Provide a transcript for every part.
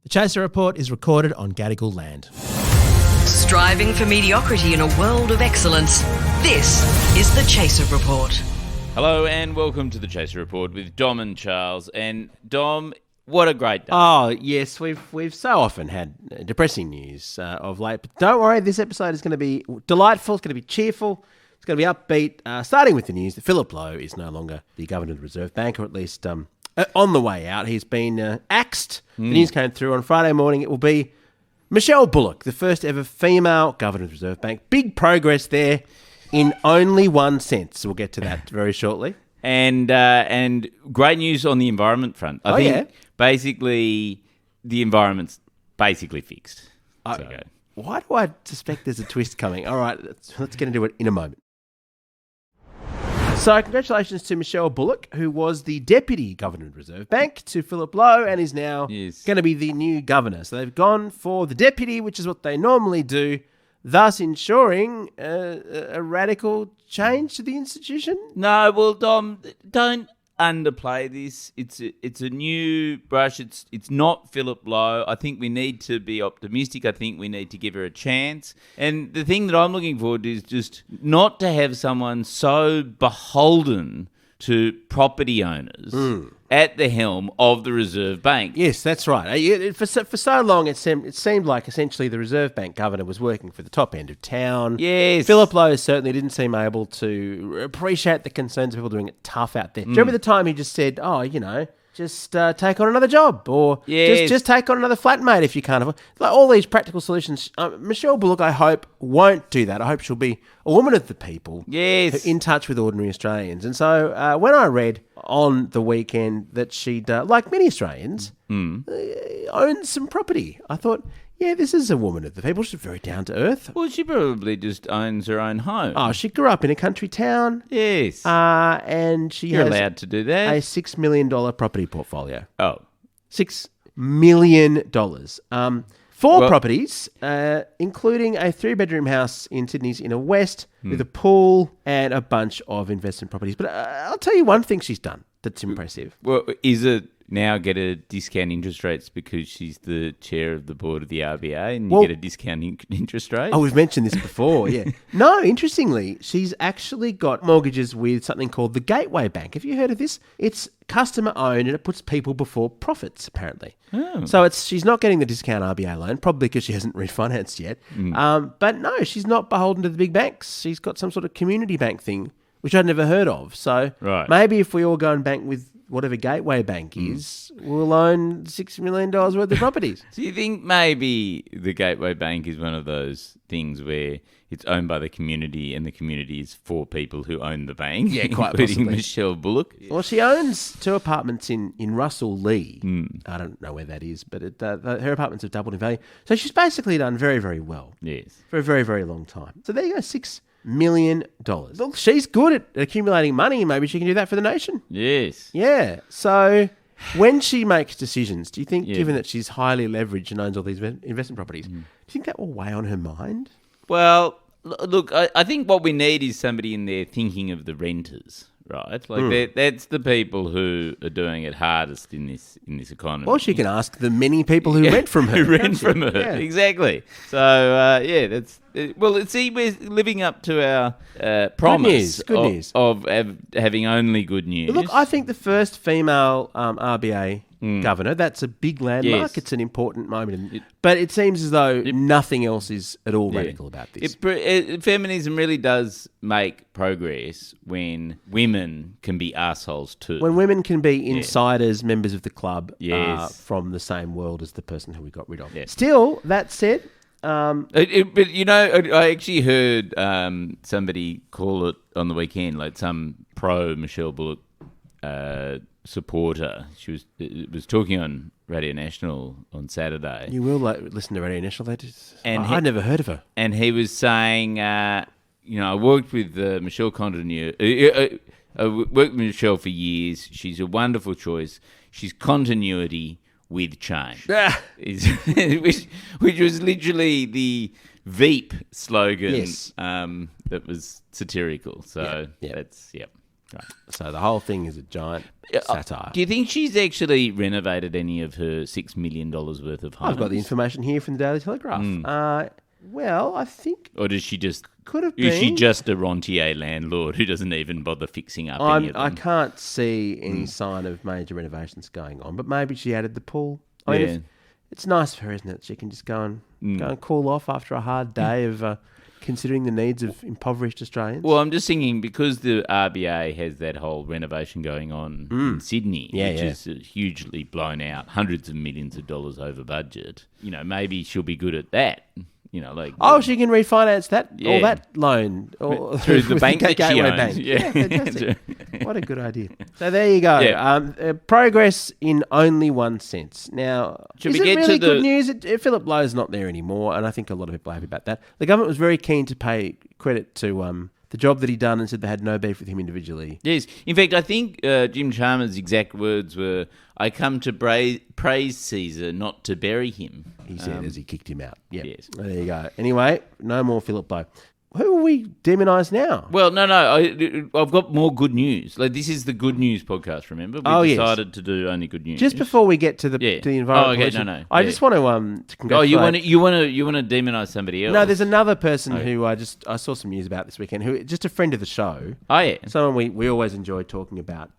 The Chaser Report is recorded on Gadigal land. Striving for mediocrity in a world of excellence. This is The Chaser Report. Hello and welcome to The Chaser Report with Dom and Charles. And Dom, what a great day. Oh, yes, we've so often had depressing news of late. But don't worry, this episode is going to be delightful. It's going to be cheerful. It's going to be upbeat, starting with the news that Philip Lowe is no longer the Governor of the Reserve Bank, or at least on the way out. He's been axed. The news came through on Friday morning. It will be Michelle Bullock, the first ever female Governor of the Reserve Bank. Big progress there in only one sense. We'll get to that very shortly. And great news on the environment front. I think basically the environment's basically fixed. Why do I suspect there's a twist coming? All right, let's get into it in a moment. So congratulations to Michelle Bullock, who was the Deputy Governor of the Reserve Bank, to Philip Lowe, and is now going to be the new Governor. So they've gone for the Deputy, which is what they normally do, thus ensuring a radical change to the institution. No, well, Dom, don't underplay this. It's a new brush. It's not Philip Lowe. I think we need to be optimistic. I think we need to give her a chance. And the thing that I'm looking forward to is just not to have someone so beholden to property owners at the helm of the Reserve Bank. Yes, that's right. For so long, it seemed like essentially the Reserve Bank governor was working for the top end of town. Yes. Philip Lowe certainly didn't seem able to appreciate the concerns of people doing it tough out there. Do you remember the time he just said, just take on another job, or just take on another flatmate if you can't afford. Like all these practical solutions. Michelle Bullock, I hope, won't do that. I hope she'll be a woman of the people, in touch with ordinary Australians. And so when I read on the weekend that she'd, like many Australians, owned some property, I thought, this is a woman of the people. She's very down to earth. Well, she probably just owns her own home. Oh, she grew up in a country town. Yes. And You're allowed to do that. A $6 million property portfolio. Oh. $6 million. Four properties, including a 3-bedroom house in Sydney's Inner West with a pool and a bunch of investment properties. But I'll tell you one thing she's done that's impressive. Well, is it now get a discount interest rates because she's the chair of the board of the RBA and you get a discount interest rate? Oh, we've mentioned this before, yeah. No, interestingly, she's actually got mortgages with something called the Gateway Bank. Have you heard of this? It's customer owned and it puts people before profits, apparently. Oh. So she's not getting the discount RBA loan, probably because she hasn't refinanced yet. But no, she's not beholden to the big banks. She's got some sort of community bank thing, which I'd never heard of. So maybe if we all go and bank with whatever Gateway Bank is, we'll own $6 million worth of properties. Do you think maybe the Gateway Bank is one of those things where it's owned by the community and the community is for people who own the bank? Yeah, quite including possibly. Michelle Bullock. Well, she owns 2 apartments in Russell Lee. I don't know where that is, but her apartments have doubled in value. So she's basically done very, very well. Yes. For a very, very long time. So there you go, $6 million. Look, she's good at accumulating money. Maybe she can do that for the nation. Yes. Yeah. So when she makes decisions, do you think, given that she's highly leveraged and owns all these investment properties, do you think that will weigh on her mind? Well, look, I think what we need is somebody in there thinking of the renters, right? Like that's the people who are doing it hardest in this economy. Well, she can ask the many people who rent from her. Exactly. So that's well. See, we're living up to our promise. Good news. Of having only good news. Look, I think the first female RBA governor, that's a big landmark. Yes. It's an important moment. But it seems as though nothing else is at all radical about this. Feminism really does make progress when women can be assholes too. When women can be insiders, members of the club, from the same world as the person who we got rid of. Yeah. Still, that said... but I actually heard somebody call it on the weekend, like some pro Michelle Bullock supporter. She was talking on Radio National on Saturday. You will listen to Radio National. I'd never heard of her. And he was saying, I worked with Michelle I worked with Michelle for years. She's a wonderful choice. She's continuity with change, which was literally the Veep slogan that was satirical. So Right. So the whole thing is a giant satire. Do you think she's actually renovated any of her $6 million worth of homes? I've got the information here from the Daily Telegraph. Well, I think... Or does she just... Could have been. Is she just a rentier landlord who doesn't even bother fixing up any of them? I can't see any sign of major renovations going on, but maybe she added the pool. I mean, it's nice for her, isn't it? She can just go and cool off after a hard day of considering the needs of impoverished Australians. Well, I'm just thinking, because the RBA has that whole renovation going on in Sydney, which is hugely blown out, hundreds of millions of dollars over budget, maybe she'll be good at that. She can refinance that all that loan through the bank that she owns. Bank. Yeah, fantastic. What a good idea. So there you go. Yeah. Progress in only one sense. Now, is it really good news? Philip Lowe's not there anymore, and I think a lot of people are happy about that. The government was very keen to pay credit to the job that he'd done and said they had no beef with him individually. Yes. In fact, I think Jim Chalmers' exact words were, "I come to praise Caesar, not to bury him." He said as he kicked him out. Yep. Yes. There you go. Anyway, no more Philip Lowe. Who will we demonise now? Well, no. I've got more good news. This is the good news podcast, remember? We decided to do only good news. Just before we get to the environment. I just want to congratulate... you want to demonise somebody else? No, there's another person who I saw some news about this weekend, who just a friend of the show. Oh, yeah. Someone we always enjoy talking about.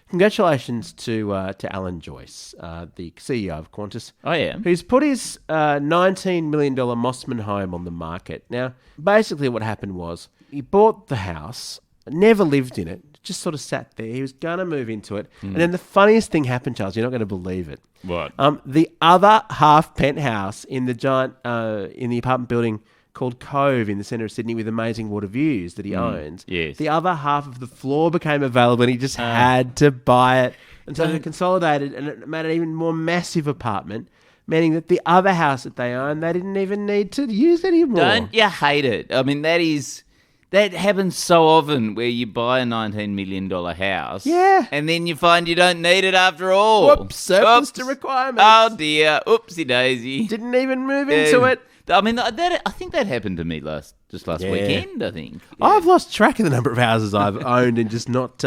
Congratulations to Alan Joyce, the CEO of Qantas. Oh, yeah. Who's put his $19 million Mossman home on the market. Now, basically what happened was he bought the house, never lived in it, just sort of sat there. He was going to move into it. And then the funniest thing happened, Charles. You're not going to believe it. What? The other half penthouse in the giant, in the apartment building called Cove in the centre of Sydney with amazing water views that he owns. Yes. The other half of the floor became available and he just had to buy it. And so they consolidated and it made an even more massive apartment, meaning that the other house that they own, they didn't even need to use anymore. Don't you hate it? I mean, that happens so often where you buy a $19 million house. Yeah. And then you find you don't need it after all. Whoops, surplus to requirements. Oh, dear. Oopsie daisy. Didn't even move into it. I mean, I think that happened to me last weekend, I think. Yeah. I've lost track of the number of houses I've owned and just not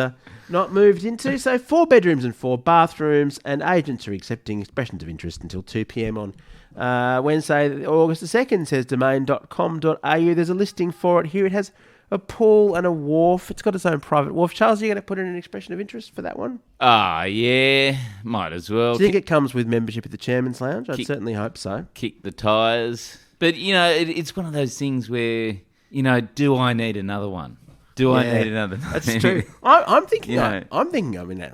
moved into. So 4 bedrooms and 4 bathrooms, and agents are accepting expressions of interest until 2 p.m. on Wednesday, August the 2nd, says domain.com.au. There's a listing for it here. It has a pool and a wharf. It's got its own private wharf. Charles, are you going to put in an expression of interest for that one? Yeah, might as well. Do you think it comes with membership at the Chairman's Lounge? I'd certainly hope so. Kick the tyres. But, it's one of those things where, do I need another one? I need another? That's true. I'm thinking, I mean,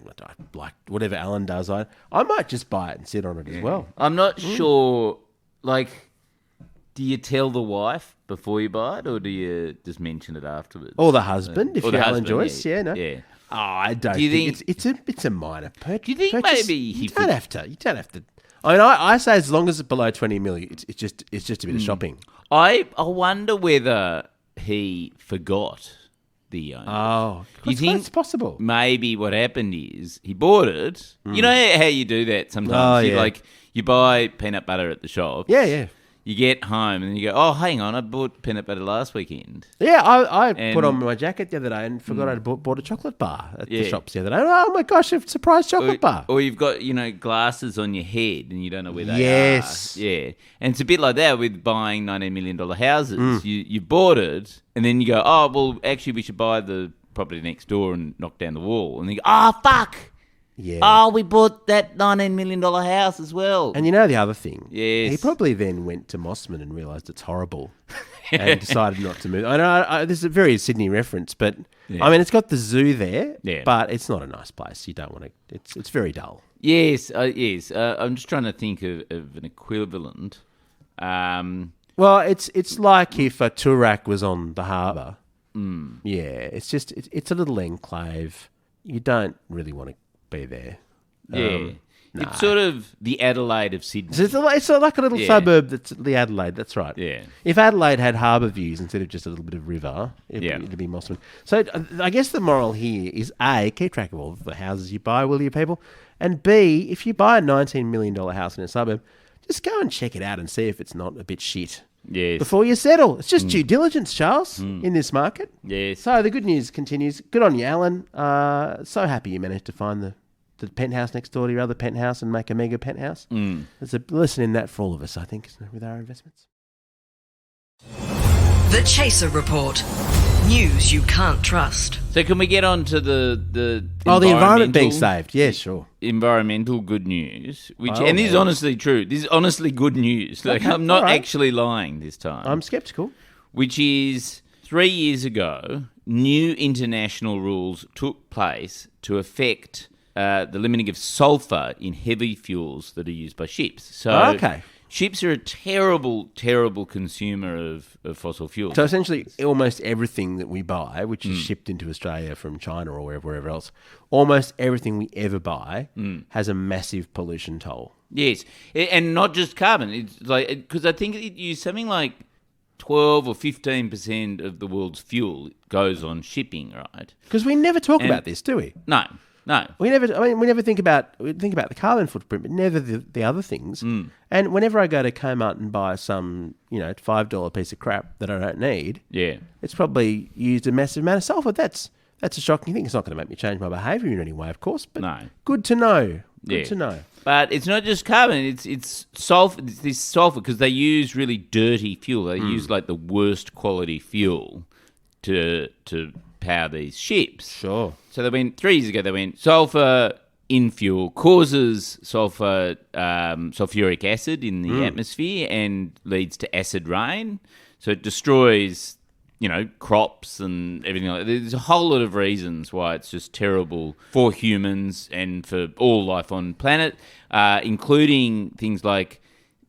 like whatever Alan does, I might just buy it and sit on it as well. I'm not sure, do you tell the wife before you buy it or do you just mention it afterwards? Or the husband, if you're Alan Joyce, Yeah. Oh, I don't think it's a minor purchase. Do you think maybe you don't have to. I mean, I say as long as it's below 20 million, it's just a bit of shopping. I wonder whether he forgot the owner. Oh, you think it's possible? Maybe what happened is he bought it. You know how you do that sometimes? You buy peanut butter at the shop. Yeah. You get home and you go, oh, hang on, I bought peanut butter last weekend. Yeah, I put on my jacket the other day and forgot I'd bought a chocolate bar at the shops the other day. Oh my gosh, a surprise chocolate bar. Or you've got, glasses on your head and you don't know where they are. Yes. Yeah. And it's a bit like that with buying $19 million houses. You bought it and then you go, oh, well, actually we should buy the property next door and knock down the wall. And you go, oh, fuck. Yeah. Oh, we bought that $19 million house as well. And you know the other thing? Yes. He probably then went to Mossman and realised it's horrible and decided not to move. I know this is a very Sydney reference, but I mean, it's got the zoo there, but it's not a nice place. You don't want to... It's very dull. Yes. I'm just trying to think of an equivalent. Well, it's like if a Toorak was on the harbour. Yeah, it's just... It's a little enclave. You don't really want to be there. It's sort of the Adelaide of Sydney. So it's like a little suburb that's the Adelaide, that's right. Yeah. If Adelaide had harbour views instead of just a little bit of river, it'd be Mossman. So I guess the moral here is A, keep track of all the houses you buy, will you people? And B, if you buy a $19 million house in a suburb, just go and check it out and see if it's not a bit shit. Yes. before you settle. It's just due diligence, Charles, in this market. Yes. So the good news continues. Good on you, Alan. So happy you managed to find the penthouse next door to your other penthouse and make a mega penthouse. There's a lesson in that for all of us, I think, with our investments. The Chaser Report. News you can't trust. So can we get on to the the environment being saved. Yeah, sure. Environmental good news, this is honestly true. This is honestly good news. Like, I'm not actually lying this time. I'm sceptical. Which is 3 years ago, new international rules took place to affect the limiting of sulfur in heavy fuels that are used by ships. So ships are a terrible, terrible consumer of fossil fuels. So essentially, almost everything that we buy, which is shipped into Australia from China or wherever else, almost everything we ever buy has a massive pollution toll. Yes, and not just carbon. It's like, because I think it used something like 12 or 15% of the world's fuel goes on shipping, right? Because we never talk about this, do we? No. We never think about the carbon footprint, but never the other things. And whenever I go to Kmart and buy some, $5 piece of crap that I don't need, it's probably used a massive amount of sulfur. That's a shocking thing. It's not going to make me change my behaviour in any way, of course, but good to know. Good to know. But it's not just carbon. It's sulfur. It's this sulfur because they use really dirty fuel. They use like the worst quality fuel to power these ships. Sure. So 3 years ago, they went sulfur in fuel causes sulfuric acid in the atmosphere and leads to acid rain. So it destroys, crops and everything like that. There's a whole lot of reasons why it's just terrible for humans and for all life on the planet, including things like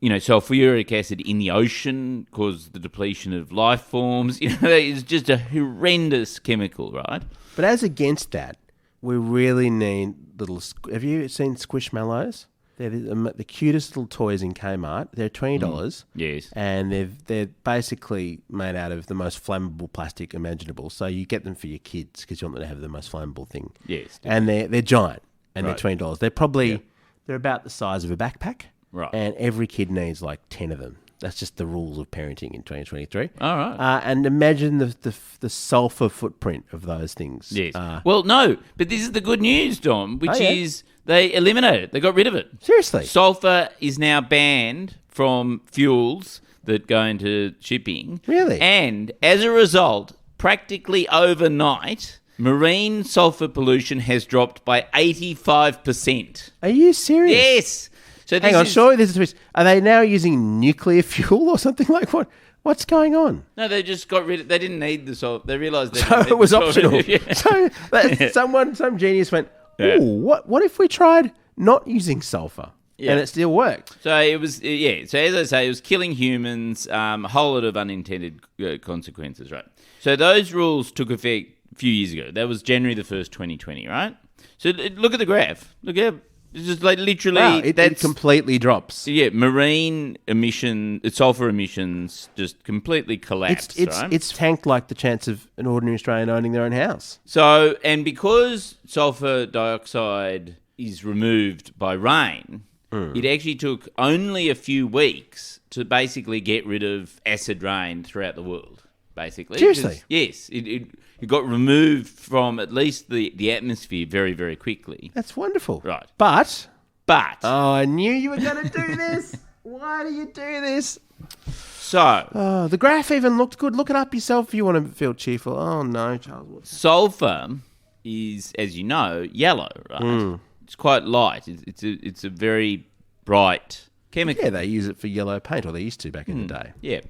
sulfuric acid in the ocean causes the depletion of life forms. It's just a horrendous chemical, right? But as against that, we really need little... Have you seen Squishmallows? They're the cutest little toys in Kmart. They're $20. Yes. And they're basically made out of the most flammable plastic imaginable. So you get them for your kids because you want them to have the most flammable thing. Yes. And they're giant and they're $20. They're probably... They're about the size of a backpack. Right. And every kid needs like 10 of them. That's just the rules of parenting in 2023. All right. And imagine the sulfur footprint of those things. Yes. Well, no, but this is the good news, Dom, which is they eliminated it. They got rid of it. Seriously? Sulfur is now banned from fuels that go into shipping. Really? And as a result, practically overnight, marine sulfur pollution has dropped by 85%. Are you serious? Yes. So hang on, surely there's a twist. Are they now using nuclear fuel or something like what? What's going on? No, they just got rid of... They didn't need the sulfur. They realised... So it was optional. So some genius went, ooh, what if we tried not using sulfur? And it still worked. So it was, so as I say, it was killing humans, a whole lot of unintended consequences, right? So those rules took effect a few years ago. That was January the 1st, 2020, right? So look at the graph. Look at it's just like literally... Wow, it completely drops. Yeah, marine sulfur emissions just completely collapsed, right? It's tanked like the chance of an ordinary Australian owning their own house. So, and because sulfur dioxide is removed by rain, it actually took only a few weeks to basically get rid of acid rain throughout the world, basically. Seriously? Yes. It got removed from at least the atmosphere very, very quickly. That's wonderful. Right. But... Oh, I knew you were going to do this. Why do you do this? So... the graph even looked good. Look it up yourself if you want to feel cheerful. Oh, no, Charles. Sulfur is, as you know, yellow, right? It's quite light. It's a very bright chemical. Yeah, they use it for yellow paint, or they used to back in the day. Yeah.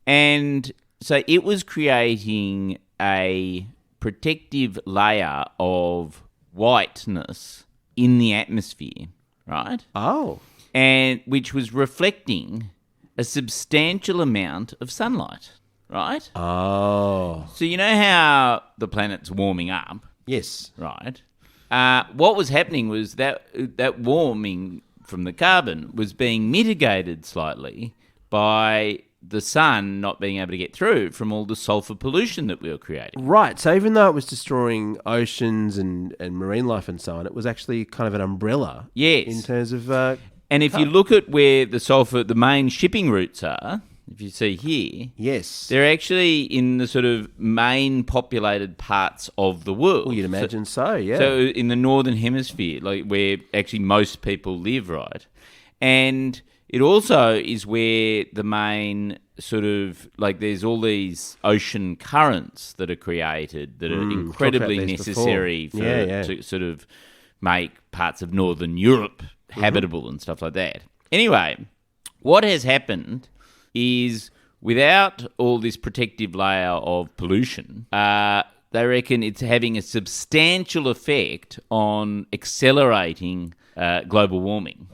And so it was creating a protective layer of whiteness in the atmosphere, right? Oh. And which was reflecting a substantial amount of sunlight, right? Oh. So you know how the planet's warming up? Yes. Right. What was happening was that warming from the carbon was being mitigated slightly by the sun not being able to get through from all the sulfur pollution that we were creating. Right. So even though it was destroying oceans and marine life and so on, it was actually kind of an umbrella. Yes. In terms of... and if you look at where the main shipping routes are, if you see here, Yes. they're actually in the sort of main populated parts of the world. Well, you'd imagine so, yeah. So in the northern hemisphere, like where actually most people live, right? And it also is where the main sort of, like, there's all these ocean currents that are created that are incredibly necessary to sort of make parts of northern Europe habitable and stuff like that. Anyway, what has happened is without all this protective layer of pollution, they reckon it's having a substantial effect on accelerating global warming.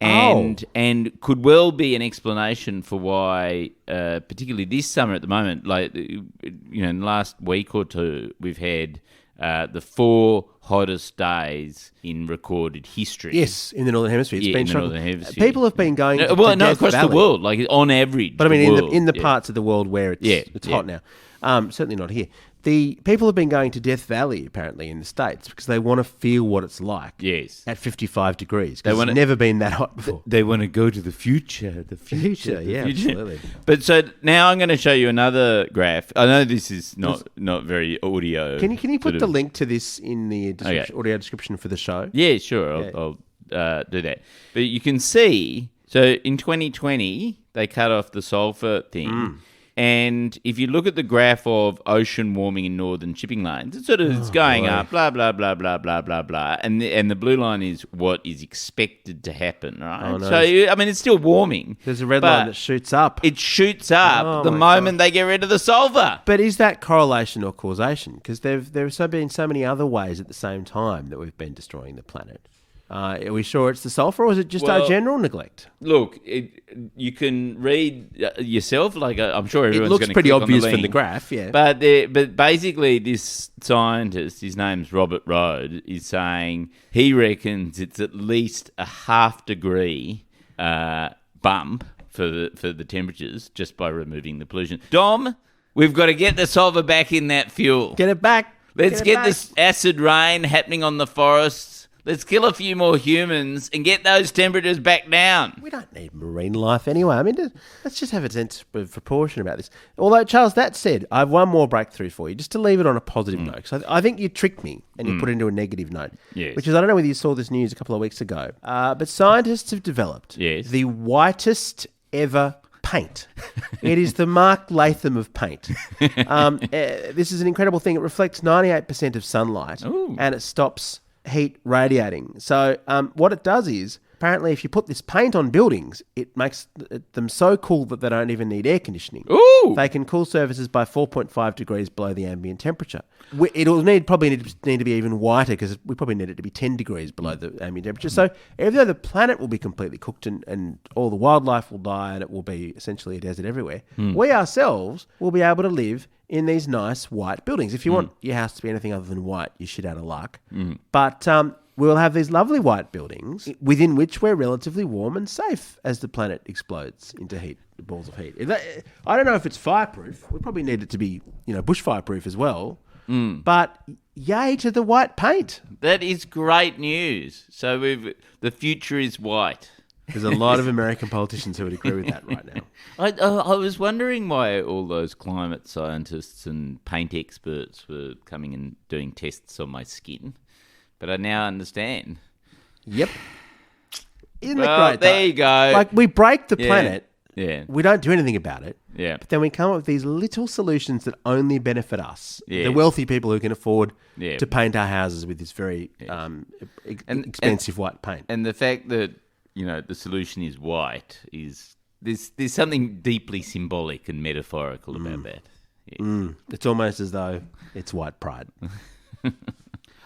And could well be an explanation for why, particularly this summer at the moment, like, you know, in the last week or two, we've had the 4 hottest days in recorded history. Yes, in the Northern Hemisphere. It's been in the Northern Hemisphere. People have been going to across Valley. the world, like on average. But I mean, world, in the parts of the world where it's hot now. Certainly not here. The people have been going to Death Valley, apparently, in the States because they want to feel what it's like at 55 degrees. Because it's never been that hot before. They want to go to the future. The future, absolutely. But so now I'm going to show you another graph. I know this is not very audio. Can you put the link to this in the audio description for the show? Yeah, sure. I'll do that. But you can see, so in 2020, they cut off the sulfur thing. And if you look at the graph of ocean warming in northern shipping lanes, it's going up, blah, blah, blah, blah, blah, blah, blah. And the blue line is what is expected to happen, right? Oh, no. So, I mean, it's still warming. There's a red line that shoots up. It shoots up the moment they get rid of the sulfur. But is that correlation or causation? Because there have been so many other ways at the same time that we've been destroying the planet. Are we sure it's the sulfur, or is it just our general neglect? Look, you can read yourself. Like, I'm sure everyone's going to. It looks pretty obvious from the graph, yeah. But basically, this scientist, his name's Robert Rode, is saying he reckons it's at least a 0.5 degree bump for the temperatures just by removing the pollution. Dom, we've got to get the sulfur back in that fuel. Get it back. Let's get this acid rain happening on the forests. Let's kill a few more humans and get those temperatures back down. We don't need marine life anyway. I mean, let's just have a sense of proportion about this. Although, Charles, that said, I have one more breakthrough for you, just to leave it on a positive note. Because I think you tricked me and you put it into a negative note. Yes. Which is, I don't know whether you saw this news a couple of weeks ago, but scientists have developed the whitest ever paint. It is the Mark Latham of paint. This is an incredible thing. It reflects 98% of sunlight and it stops heat radiating. So what it does is, apparently if you put this paint on buildings, it makes them so cool that they don't even need air conditioning. Ooh! They can cool surfaces by 4.5 degrees below the ambient temperature. It'll probably need to be even whiter because we probably need it to be 10 degrees below the ambient temperature. So even though the planet will be completely cooked and all the wildlife will die and it will be essentially a desert everywhere, we ourselves will be able to live in these nice white buildings. If you want your house to be anything other than white, you're shit out of luck. But we'll have these lovely white buildings within which we're relatively warm and safe as the planet explodes into balls of heat. I don't know if it's fireproof. We probably need it to be, bushfire-proof as well. But yay to the white paint. That is great news. So the future is white. There's a lot of American politicians who would agree with that right now. I was wondering why all those climate scientists and paint experts were coming and doing tests on my skin, but I now understand. Yep. Isn't it great? There you go. Like, we break the planet. Yeah. We don't do anything about it. Yeah. But then we come up with these little solutions that only benefit us, the wealthy people who can afford to paint our houses with this very expensive white paint. And the fact that the solution is white is there's something deeply symbolic and metaphorical about that. Yeah. It's almost as though it's white pride.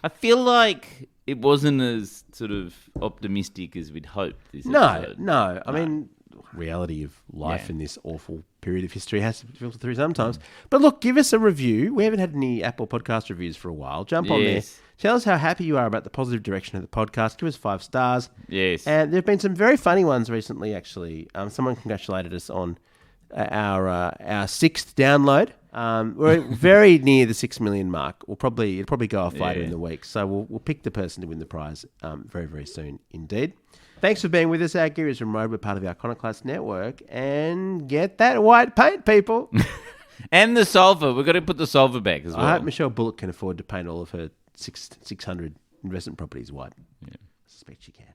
I feel like it wasn't as sort of optimistic as we'd hoped. No. I mean, reality of life in this awful period of history has to filter through sometimes. But look, give us a review. We haven't had any Apple Podcast reviews for a while. Jump on there. Tell us how happy you are about the positive direction of the podcast. Give us 5 stars. Yes. And there have been some very funny ones recently, actually. Someone congratulated us on our 6th download. We're very near the 6 million mark. It'll probably go off later in the week. So we'll pick the person to win the prize very, very soon indeed. Thanks for being with us. Our Gear is from Road. We're part of the Iconoclast Network. And get that white paint, people. And the sulphur. We've got to put the sulphur back as well. I hope Michelle Bullock can afford to paint all of her 600 investment properties white. Yeah. I suspect she can.